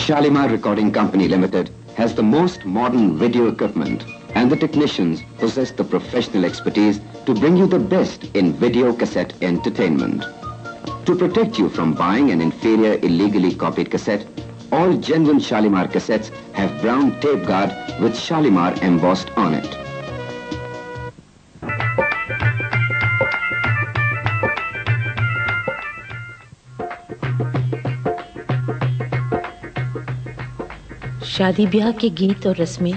Shalimar Recording Company Limited has the most modern video equipment, and the technicians possess the professional expertise to bring you the best in video cassette entertainment. To protect you from buying an inferior illegally copied cassette, all genuine Shalimar cassettes have brown tape guard with Shalimar embossed on it. शादी ब्याह के गीत और रस्में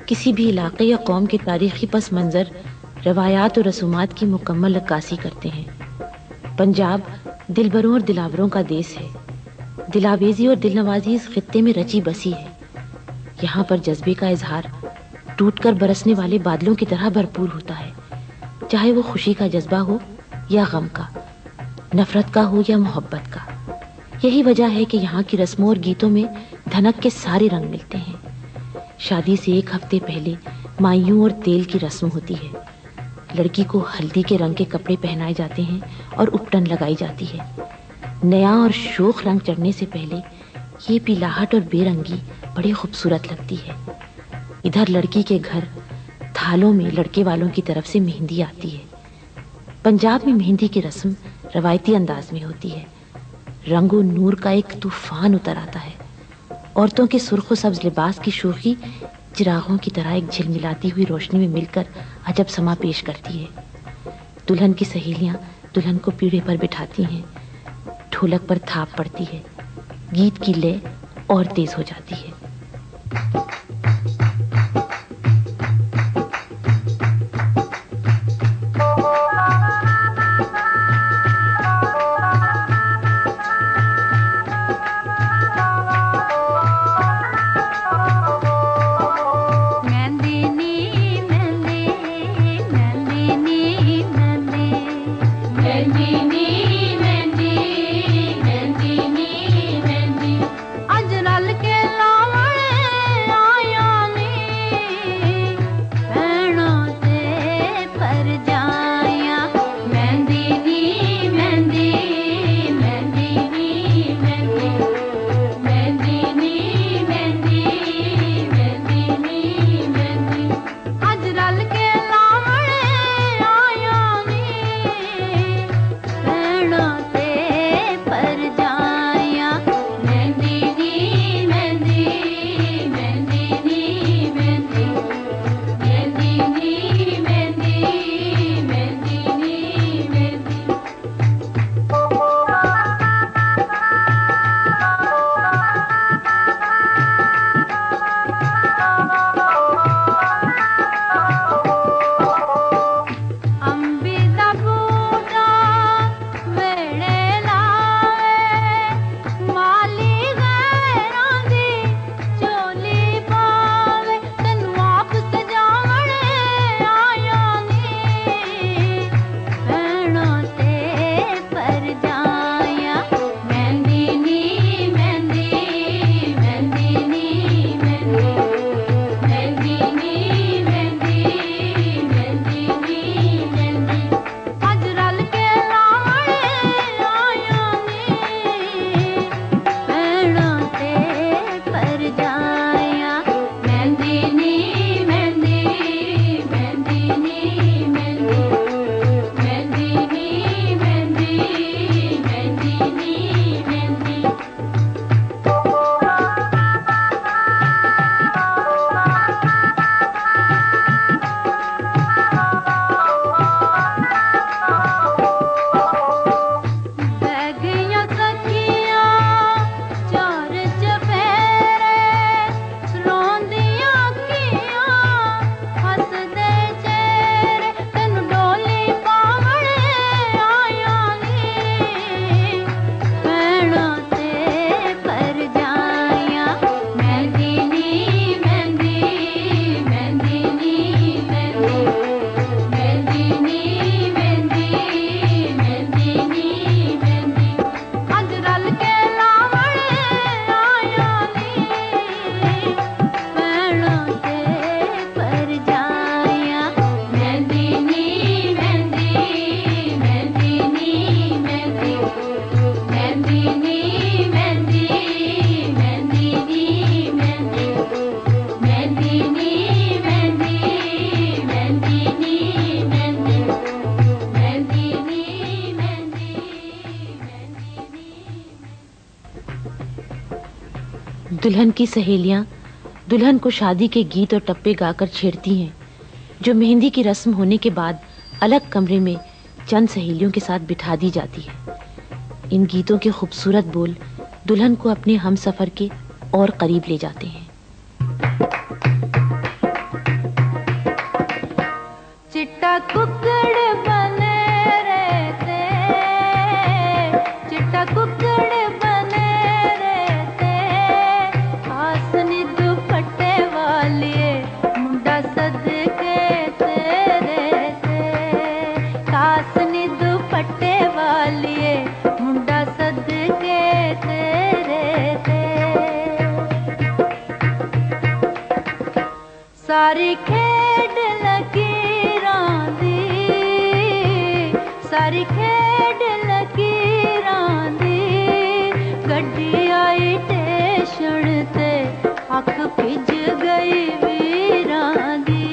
किसी भी इलाके या कौम के तारीखी पस मंज़र, रवायात और रसूमात की मुकम्मल अक्कासी करते हैं। पंजाब दिलबरों और दिलावरों का देश है। दिलावेजी और दिलनवाजी इस खित्ते में रची बसी है। यहाँ पर जज्बे का इजहार टूटकर बरसने वाले बादलों की तरह भरपूर होता है, चाहे वो खुशी का जज्बा हो या गम का, नफरत का हो या मोहब्बत का। यही वजह है कि यहाँ की रस्मों और गीतों में धनक के सारे रंग मिलते हैं। शादी से एक हफ्ते पहले माइयों और तेल की रस्म होती है। लड़की को हल्दी के रंग के कपड़े पहनाए जाते हैं और उपटन लगाई जाती है। नया और शोख रंग चढ़ने से पहले ये पीलाहट और बेरंगी बड़ी खूबसूरत लगती है। इधर लड़की के घर थालों में लड़के वालों की तरफ से मेहंदी आती है। पंजाब में मेहंदी की रस्म रवायती अंदाज में होती है। रंगो नूर का एक तूफान उतर आता है। औरतों के सुर्ख सब्ज लिबास की शोखी चिरागों की तरह एक झिलमिलाती हुई रोशनी में मिलकर अजब समा पेश करती है। दुल्हन की सहेलियां दुल्हन को पीढ़े पर बिठाती हैं। ढोलक पर थाप पड़ती है। गीत की लय और तेज हो जाती है। दुल्हन की सहेलियां दुल्हन को शादी के गीत और टप्पे गाकर छेड़ती हैं, जो मेहंदी की रस्म होने के बाद अलग कमरे में चंद सहेलियों के साथ बिठा दी जाती है। इन गीतों के खूबसूरत बोल दुल्हन को अपने हमसफर के और करीब ले जाते हैं। चिट्टा कुकड़ बने रहते, चिट्टा कुकड़ बने रहते, आसनी दुपट्टे वाली मुंडा सदके तेरे थे, कासनी दुपट्टे वाली मुंडा सदके तेरे थे। सारी खेड लगी सारी खेड लकीरां दी, गड्डी आई टेशन ते अख भिज गई वीरां दी,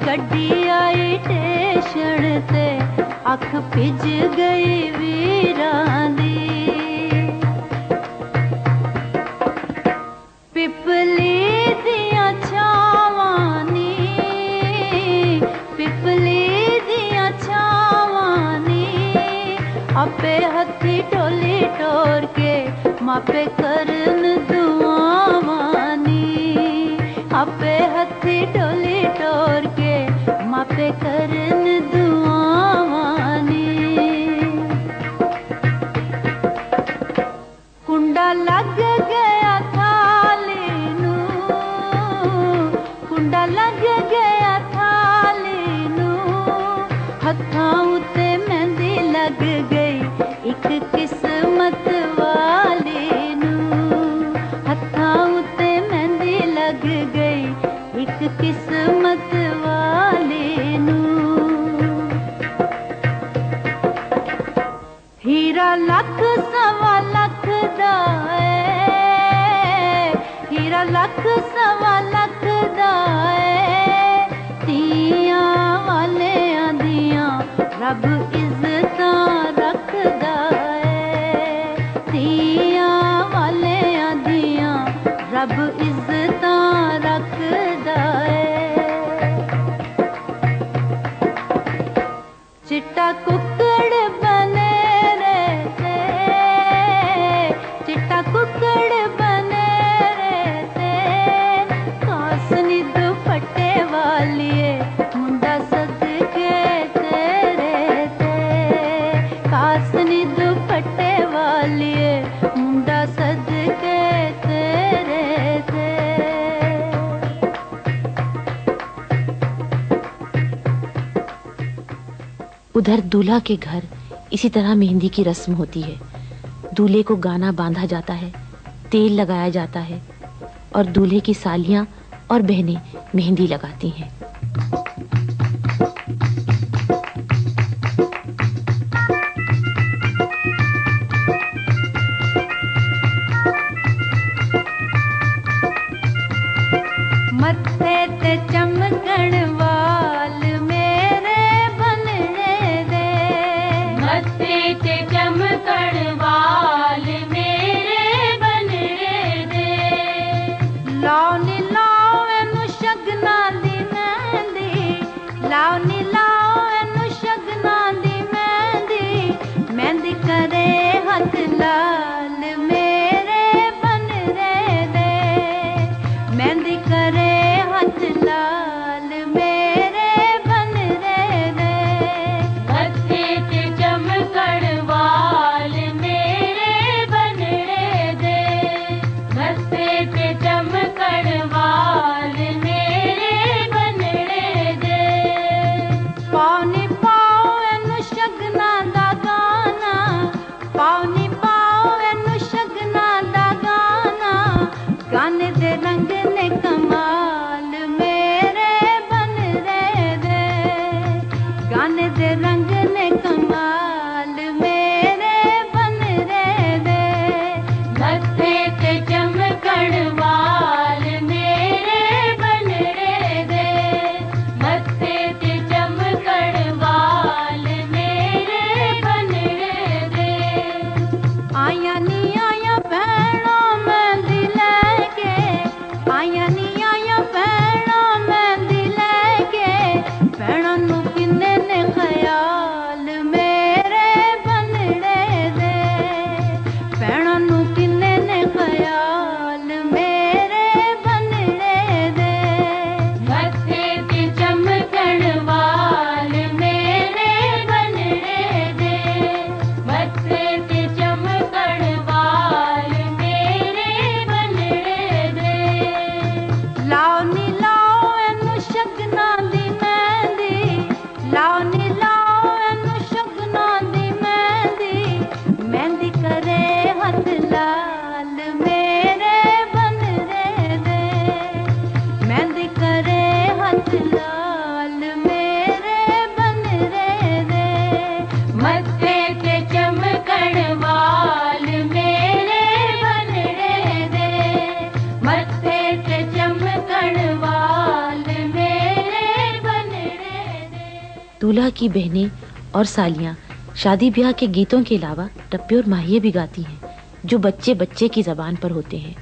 गड्डी आई टेशन ते अख भिज गई वीरां दी। पिपली दियां छावां नी, पिपली दियां आपे हथी टोली टोर के मापे करन दुआवानी, आपे हथी टोली टोर के मापे करन दुआवानी। कुंडा लग गया थाली नू, कुंडा लग गया थाली नू, हथां उते मेहंदी लग गई एक किस्मत वाली नू, हथां उते मेहंदी लग गई एक किस्मत वाली नू। हीरा लख सवा लख दा है, हीरा लख सवा लख दा है, तियां वाले आंदियां रब इज्जतां रखदा है, तियां वाले आंदियां रब इज्जतां रखदा है। चिट्टा कुकड़ बने रहते, चिट्टा कुकड़ बने रहते, कासनी दुपट्टे वाली मुंडा सदके तेरे थे, कासनी दुपट्टे वाली मुंडा सदके तेरे थे। उधर दूल्हा के घर इसी तरह मेहंदी की रस्म होती है। दूल्हे को गाना बांधा जाता है, तेल लगाया जाता है और दूल्हे की सालियां और बहनें मेहंदी लगाती हैं। मत्थे ते चमकण वाल मेरे बनने दे, मत्थे ते चमकण वाल मेरे बनने दे, लाओ नी लाओ एनू शगना दी करे हथ लाल मेरे बन रे दे मेहंदी करे हथ लाल मेरे बन रे दे मत्थे ते चमकण वाल मेरे बन रे दे मत्थे ते चमकण वाल मेरे बन रे दे। दूल्हा की बहनें और सालियां शादी ब्याह के गीतों के अलावा टप्पे और माहिए भी गाती हैं, जो बच्चे बच्चे की जबान पर होते हैं।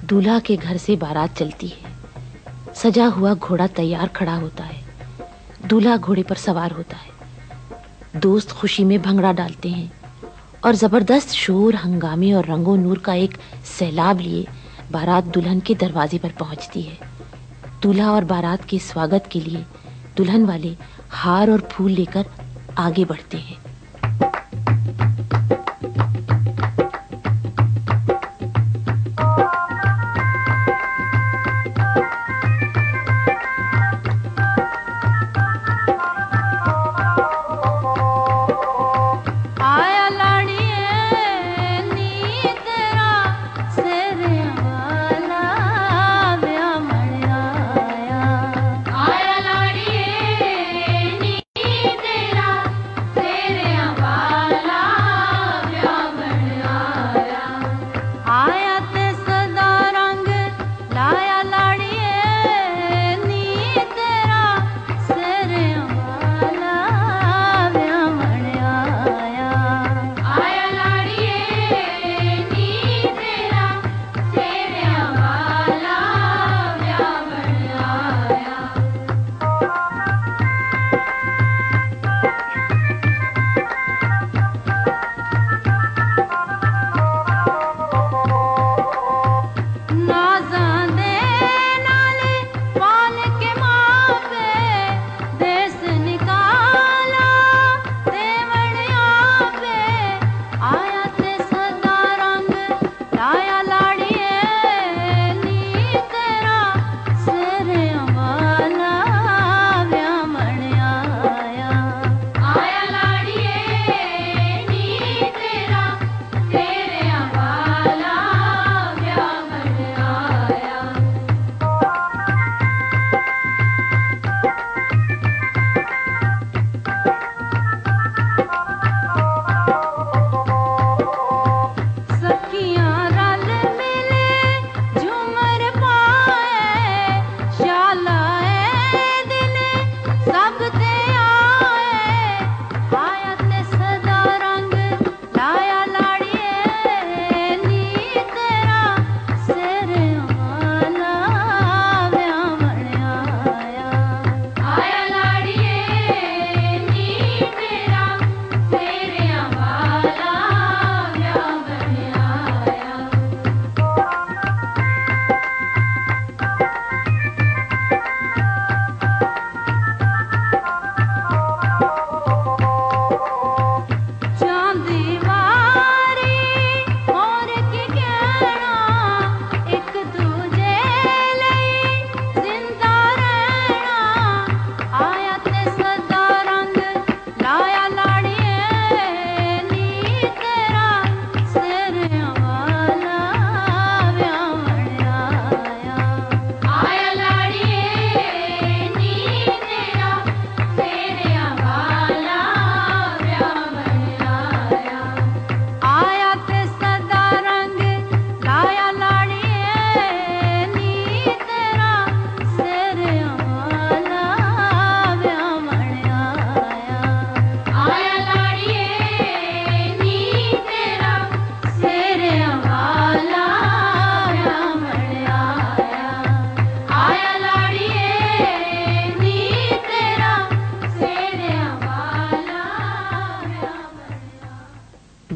दूल्हा के घर से बारात चलती है। सजा हुआ घोड़ा तैयार खड़ा होता है। दूल्हा घोड़े पर सवार होता है। दोस्त खुशी में भंगड़ा डालते हैं और जबरदस्त शोर, हंगामे और रंगो नूर का एक सैलाब लिए बारात दुल्हन के दरवाजे पर पहुंचती है। दूल्हा और बारात के स्वागत के लिए दुल्हन वाले हार और फूल लेकर आगे बढ़ते हैं। तेरे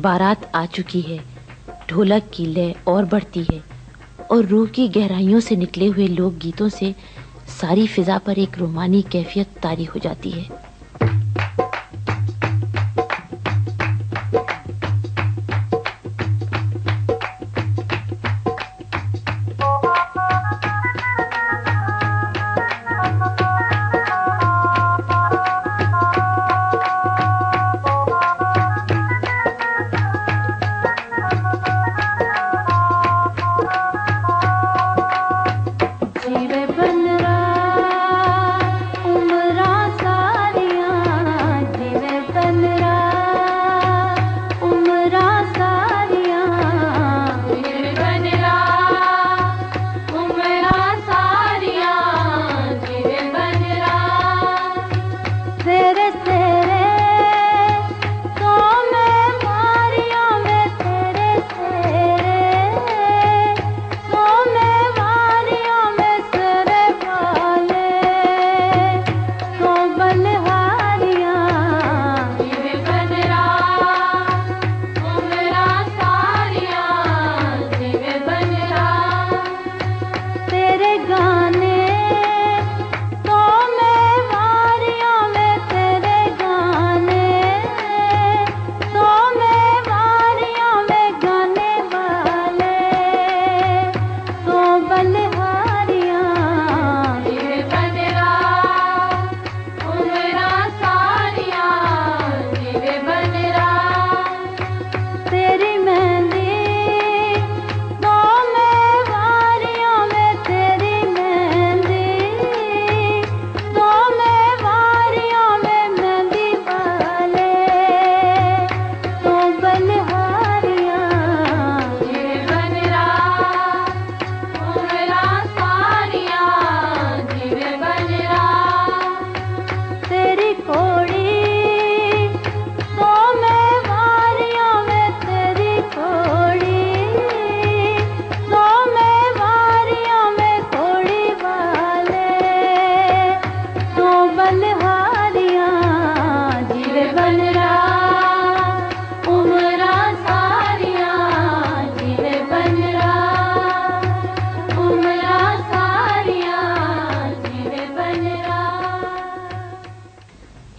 बारात आ चुकी है, ढोलक की लय और बढ़ती है और रूह की गहराइयों से निकले हुए लोक गीतों से सारी फिजा पर एक रोमानी कैफियत तारी हो जाती है।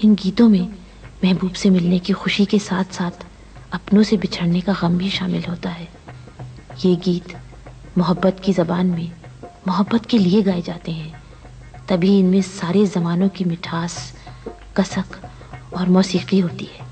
इन गीतों में महबूब से मिलने की खुशी के साथ साथ अपनों से बिछड़ने का गम भी शामिल होता है। ये गीत मोहब्बत की ज़बान में मोहब्बत के लिए गाए जाते हैं, तभी इनमें सारे ज़मानों की मिठास, कसक और मौसीकी होती है।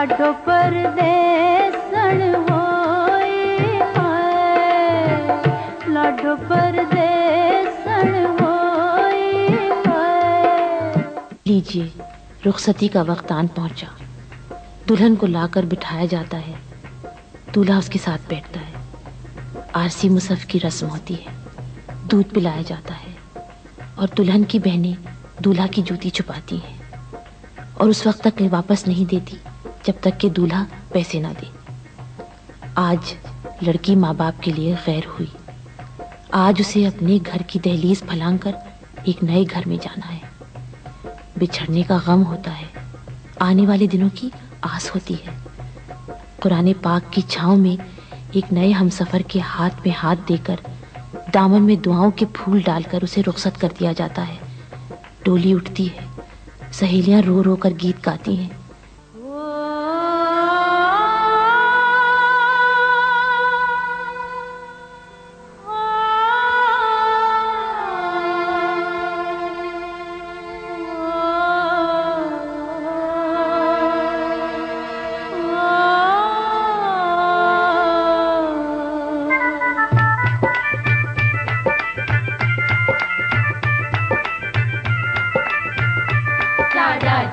लाडो परदेसन होई हाय, लाडो परदेसन होई हाय। लीजिए, रुखसती का वक्त आन पहुंचा। दुल्हन को लाकर बिठाया जाता है, दूल्हा उसके साथ बैठता है। आरसी मुसफ की रस्म होती है, दूध पिलाया जाता है और दुल्हन की बहनें दूल्हा की जूती छुपाती हैं और उस वक्त तक वापस नहीं देती जब तक कि दूल्हा पैसे ना दे। आज लड़की माँ बाप के लिए गैर हुई। आज उसे अपने घर की दहलीज फलांग कर एक नए घर में जाना है। बिछड़ने का गम होता है, आने वाले दिनों की आस होती है। कुरान पाक की छाँव में एक नए हमसफर के हाथ में हाथ देकर दामन में दुआओं के फूल डालकर उसे रुखसत कर दिया जाता है। डोली उठती है, सहेलियां रो रो कर गीत गाती हैं।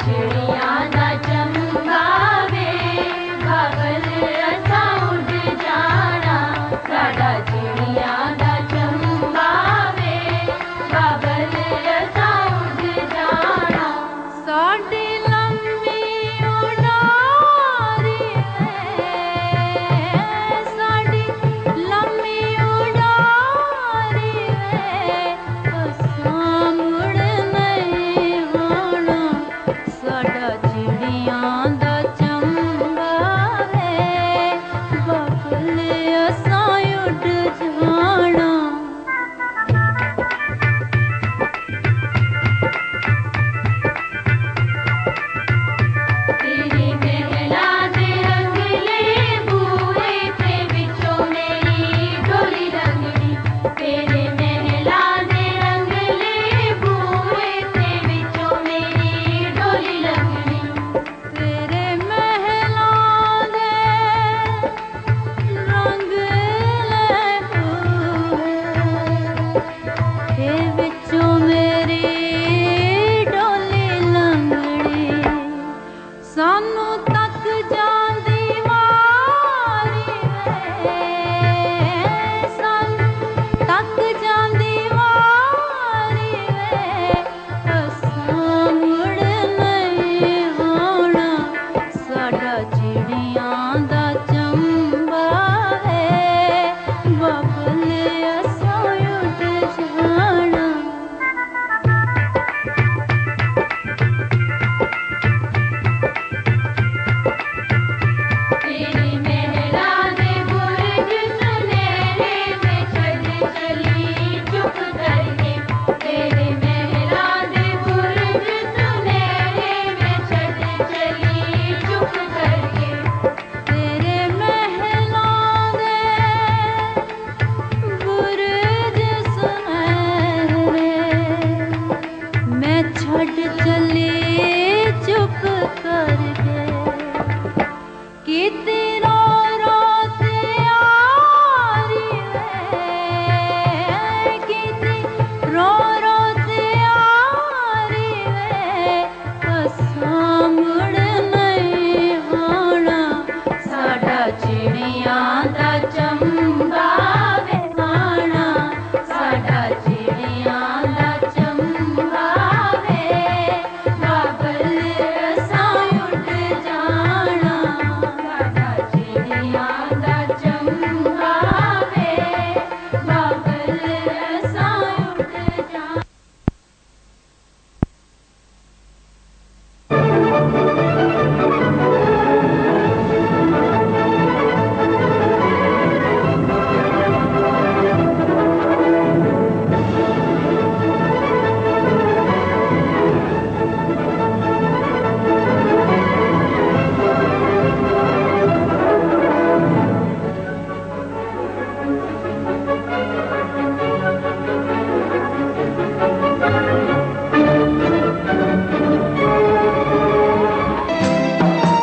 चिड़िया